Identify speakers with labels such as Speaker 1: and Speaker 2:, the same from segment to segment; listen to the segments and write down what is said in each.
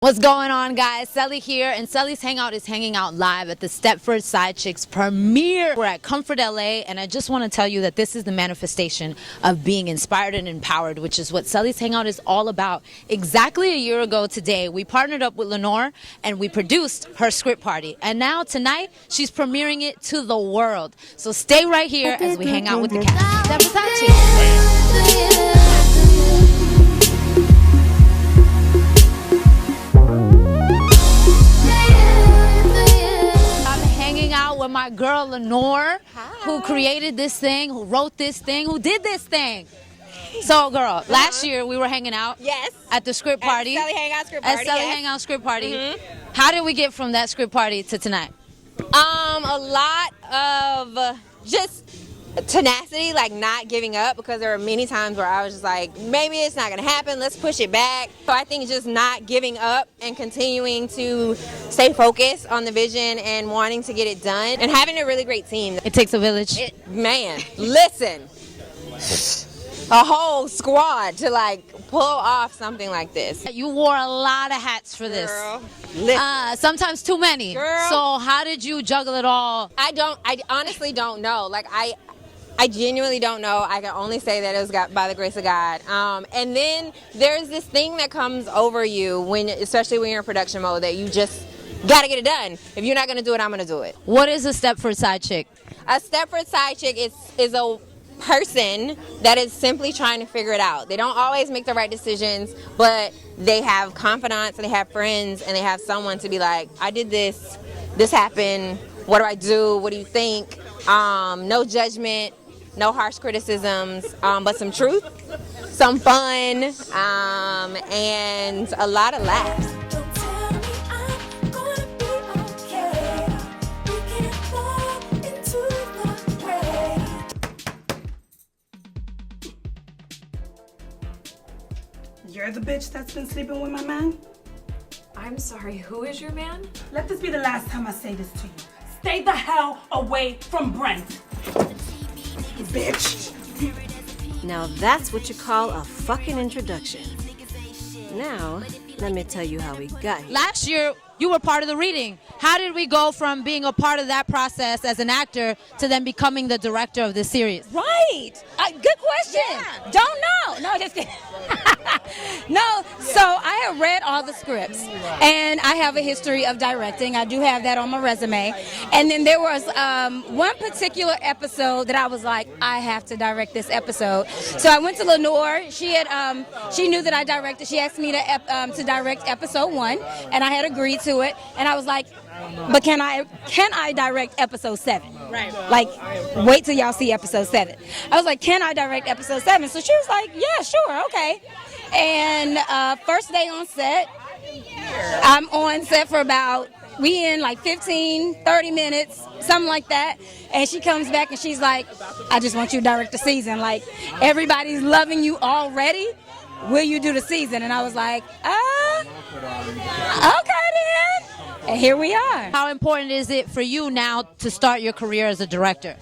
Speaker 1: What's going on, guys? Celi here, and Celi's Hangout is hanging out live at the Stepford Sidechix premiere. We're at Comfort LA, and I just want to tell you that this is the manifestation of being inspired and empowered, which is what Celi's Hangout is all about. Exactly a year ago today, we partnered up with Lenore, and we produced her script party. And now, tonight, she's premiering it to the world. So stay right here as we hang out with the cast. Stepford Sidechix. With my girl Lenore, who created this thing, who wrote this thing, who did this thing. So, girl, last year we were hanging out at the script party.
Speaker 2: At Celi Hangout script party.
Speaker 1: At Celi Hangout script party. How did we get from that script party to tonight?
Speaker 2: A lot of just tenacity, like not giving up, because there were many times where I was just like, maybe it's not gonna happen, let's push it back. So I think just not giving up and continuing to stay focused on the vision and wanting to get it done and having a really great team.
Speaker 1: It takes a village.
Speaker 2: Man, listen, a whole squad to like pull off something like this.
Speaker 1: You wore a lot of hats for this.
Speaker 2: Girl,
Speaker 1: sometimes too many.
Speaker 2: Girl.
Speaker 1: So how did you juggle it all?
Speaker 2: I honestly don't know. Like I genuinely don't know. I can only say that it was by the grace of God. And then there's this thing that comes over you, especially when you're in production mode, that you just got to get it done. If you're not going to do it, I'm going to do it.
Speaker 1: What is a Stepford side chick?
Speaker 2: A Stepford side chick is a person that is simply trying to figure it out. They don't always make the right decisions, but they have confidants and they have friends and they have someone to be like, I did this happened, what do I do, what do you think? No judgment. No harsh criticisms, but some truth, some fun, and a lot of laughs.
Speaker 3: You're the bitch that's been sleeping with my man?
Speaker 4: I'm sorry, who is your man?
Speaker 3: Let this be the last time I say this to you. Stay the hell away from Brent. Bitch.
Speaker 5: Now that's what you call a fucking introduction. Now, let me tell you how we got here.
Speaker 1: Last year, you were part of the reading. How did we go from being a part of that process as an actor to then becoming the director of this series?
Speaker 6: Right. Good question. Yeah. Don't know. No, just kidding. No, so I have read all the scripts, and I have a history of directing. I do have that on my resume. And then there was one particular episode that I was like, I have to direct this episode. So I went to Lenore. She knew that I directed. She asked me to direct episode 1, and I had agreed to it. And I was like, but can I direct episode 7?
Speaker 2: Right.
Speaker 6: Like, wait till y'all see episode 7. I was like, can I direct episode 7? So she was like, yeah, sure, okay. And first day on set, I'm on set for we in like 15, 30 minutes, something like that. And she comes back and she's like, I just want you to direct the season. Like, everybody's loving you already. Will you do the season? And I was like, okay then. And here we are.
Speaker 1: How important is it for you now to start your career as a director?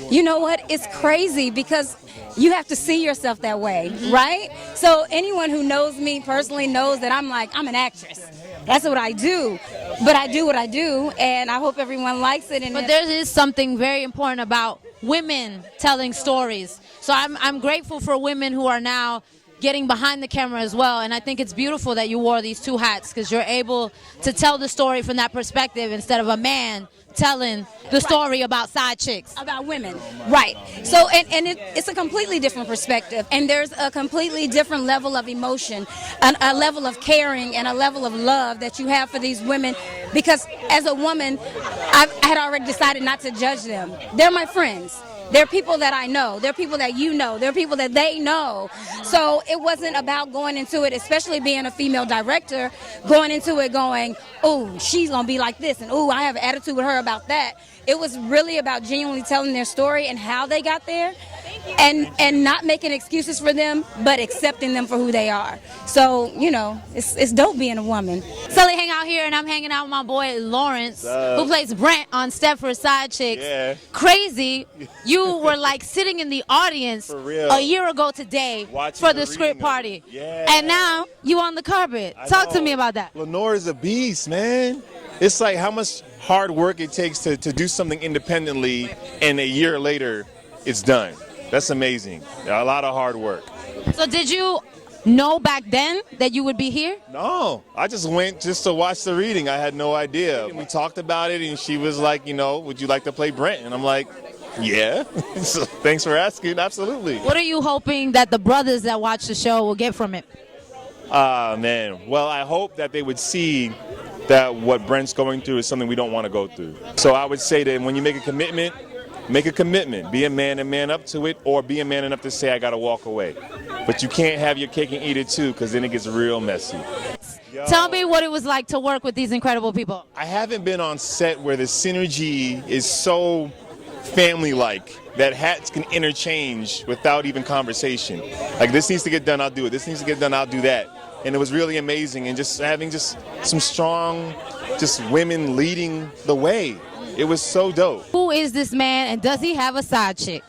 Speaker 6: You know what? It's crazy because you have to see yourself that way, right? So anyone who knows me personally knows that I'm an actress. That's what I do. But I do what I do, and I hope everyone likes it.
Speaker 1: But there is something very important about women telling stories. So I'm grateful for women who are now getting behind the camera as well, and I think it's beautiful that you wore these 2 hats because you're able to tell the story from that perspective instead of a man telling the story about side chicks.
Speaker 6: About women, right. So, and it's a completely different perspective, and there's a completely different level of emotion, a level of caring, and a level of love that you have for these women, because as a woman, I had already decided not to judge them. They're my friends. They're people that I know. They're people that you know. They're people that they know. So it wasn't about going into it, especially being a female director, going into it going, oh, she's going to be like this, and oh, I have an attitude with her about that. It was really about genuinely telling their story and how they got there, and not making excuses for them, but accepting them for who they are. So, you know, it's dope being a woman. So
Speaker 1: Celi Hangout here, and I'm hanging out with my boy Lawrence, who plays Brent on Stepford Sidechix.
Speaker 7: Yeah.
Speaker 1: Crazy, you were like sitting in the audience
Speaker 7: For real.
Speaker 1: a year ago today
Speaker 7: Watching
Speaker 1: for
Speaker 7: the
Speaker 1: the script
Speaker 7: reading of
Speaker 1: party.
Speaker 7: it. Yeah.
Speaker 1: And now you on the carpet.
Speaker 7: I
Speaker 1: Talk to
Speaker 7: know.
Speaker 1: me about that.
Speaker 7: Lenore is a beast, man. It's like how much hard work it takes to do something independently, and a year later, it's done. That's amazing. A lot of hard work.
Speaker 1: So did you know back then that you would be here?
Speaker 7: No, I just went just to watch the reading. I had no idea. We talked about it, and she was like, would you like to play Brent? And I'm like, yeah. So thanks for asking. Absolutely.
Speaker 1: What are you hoping that the brothers that watch the show will get from it?
Speaker 7: Man. Well, I hope that they would see that what Brent's going through is something we don't want to go through. So I would say that when you make a commitment, make a commitment. Be a man and man up to it, or be a man enough to say, I got to walk away. But you can't have your cake and eat it too, because then it gets real messy.
Speaker 1: Tell me what it was like to work with these incredible people.
Speaker 7: I haven't been on set where the synergy is so family-like that hats can interchange without even conversation. Like, this needs to get done, I'll do it. This needs to get done, I'll do that. And it was really amazing, and just having just some strong, just women leading the way. It was so dope.
Speaker 1: Who is this man, and does he have a side chick?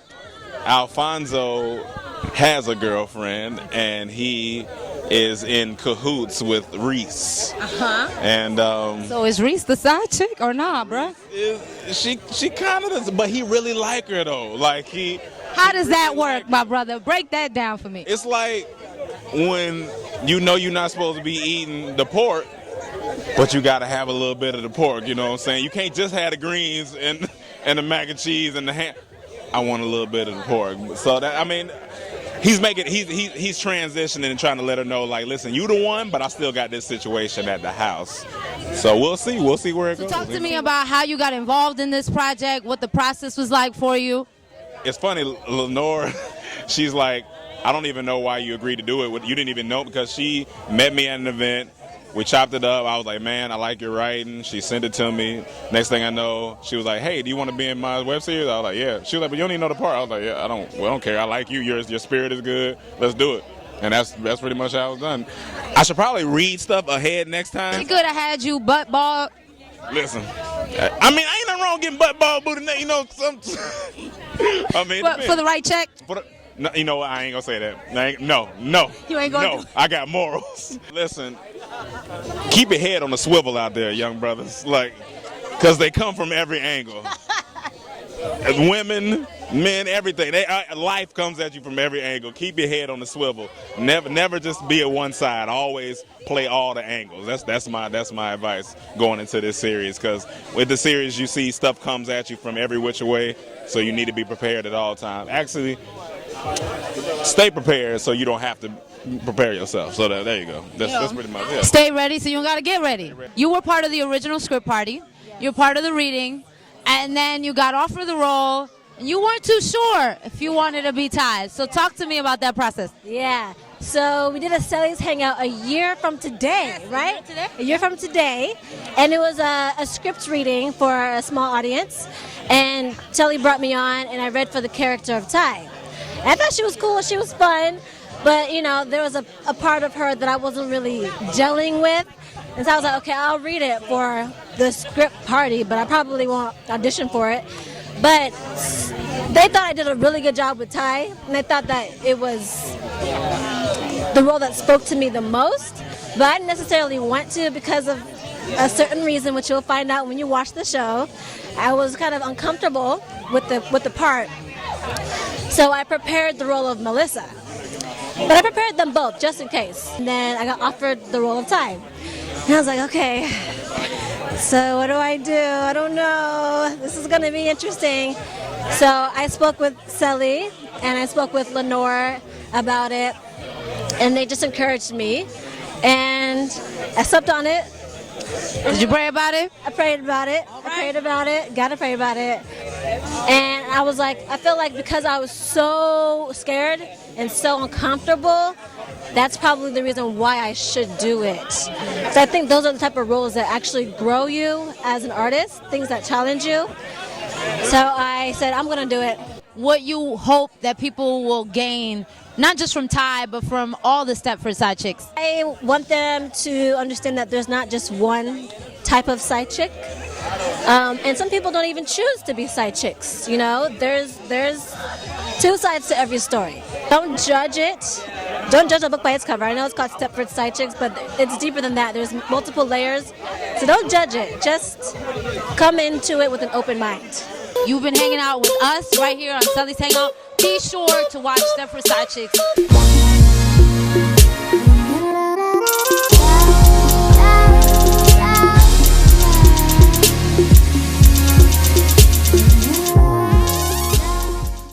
Speaker 8: Alfonso has a girlfriend, and he is in cahoots with Reese. And
Speaker 1: So is Reese the side chick or not, bruh?
Speaker 8: she kind of does, but he really like her though. Like
Speaker 1: How does that work, my brother? Break that down for me.
Speaker 8: it's like when you know you're not supposed to be eating the pork, but you got to have a little bit of the pork. You know what I'm saying? You can't just have the greens and the mac and cheese and the ham. I want a little bit of the pork. So that, I mean, he's transitioning and trying to let her know, like, listen, you the one, but I still got this situation at the house. So we'll see where it goes.
Speaker 1: Talk to me about how you got involved in this project, what the process was like for you.
Speaker 8: It's funny, Lenore, she's like, I don't even know why you agreed to do it. You didn't even know, because she met me at an event. We chopped it up. I was like, man, I like your writing. She sent it to me. Next thing I know, she was like, hey, do you want to be in my web series? I was like, yeah. She was like, but you don't even know the part. I was like, yeah, I don't care. I like you. Your spirit is good. Let's do it. And that's pretty much how it was done. I should probably read stuff ahead next time.
Speaker 1: She could have had you butt balled.
Speaker 8: Listen, I mean, ain't nothing wrong getting butt ball booty. Some. I mean,
Speaker 1: But for the right check?
Speaker 8: No, you know what? I ain't gonna say that. No.
Speaker 1: You ain't gonna
Speaker 8: No, I got morals. Listen, keep your head on the swivel out there, young brothers. Like, because they come from every angle. Women, men, everything. Life comes at you from every angle. Keep your head on the swivel. Never just be at one side. Always play all the angles. That's my advice going into this series. Because with the series, you see stuff comes at you from every which way. So you need to be prepared at all times. Actually, stay prepared so you don't have to prepare yourself. So there you go. That's pretty much it.
Speaker 1: Stay ready so you don't got to get ready. You were part of the original script party. You're part of the reading. And then you got offered the role. And you weren't too sure if you wanted to be Ty. So talk to me about that process.
Speaker 5: Yeah. So we did a Celi's Hangout a year from today, right? A year from today. And it was a script reading for a small audience. And Celi brought me on, and I read for the character of Ty. And I thought she was cool. She was fun. But, there was a part of her that I wasn't really gelling with. And so I was like, okay, I'll read it for the script party, but I probably won't audition for it. But they thought I did a really good job with Ty, and they thought that it was the role that spoke to me the most. But I didn't necessarily want to because of a certain reason, which you'll find out when you watch the show. I was kind of uncomfortable with the part. So I prepared the role of Melissa. But I prepared them both just in case. And then I got offered the role of Ty. And I was like, okay, so what do? I don't know. This is going to be interesting. So I spoke with Celi and I spoke with Lenore about it. And they just encouraged me. And I slept on it.
Speaker 1: Did you pray about it?
Speaker 5: I prayed about it. I prayed about it. Gotta pray about it. And I was like, I feel like because I was so scared and so uncomfortable, that's probably the reason why I should do it. So I think those are the type of roles that actually grow you as an artist, things that challenge you. So I said, I'm gonna do it.
Speaker 1: what you hope that people will gain, not just from Ty, but from all the Stepford side chicks?
Speaker 5: I want them to understand that there's not just one type of side chick. And some people don't even choose to be side chicks. You know, there's two sides to every story. Don't judge it. Don't judge a book by its cover. I know it's called Stepford Side Chicks, but it's deeper than that. There's multiple layers. So don't judge it. Just come into it with an open mind.
Speaker 1: You've been hanging out with us right here on Celi's Hangout. Be sure to watch Stepford Side Chicks.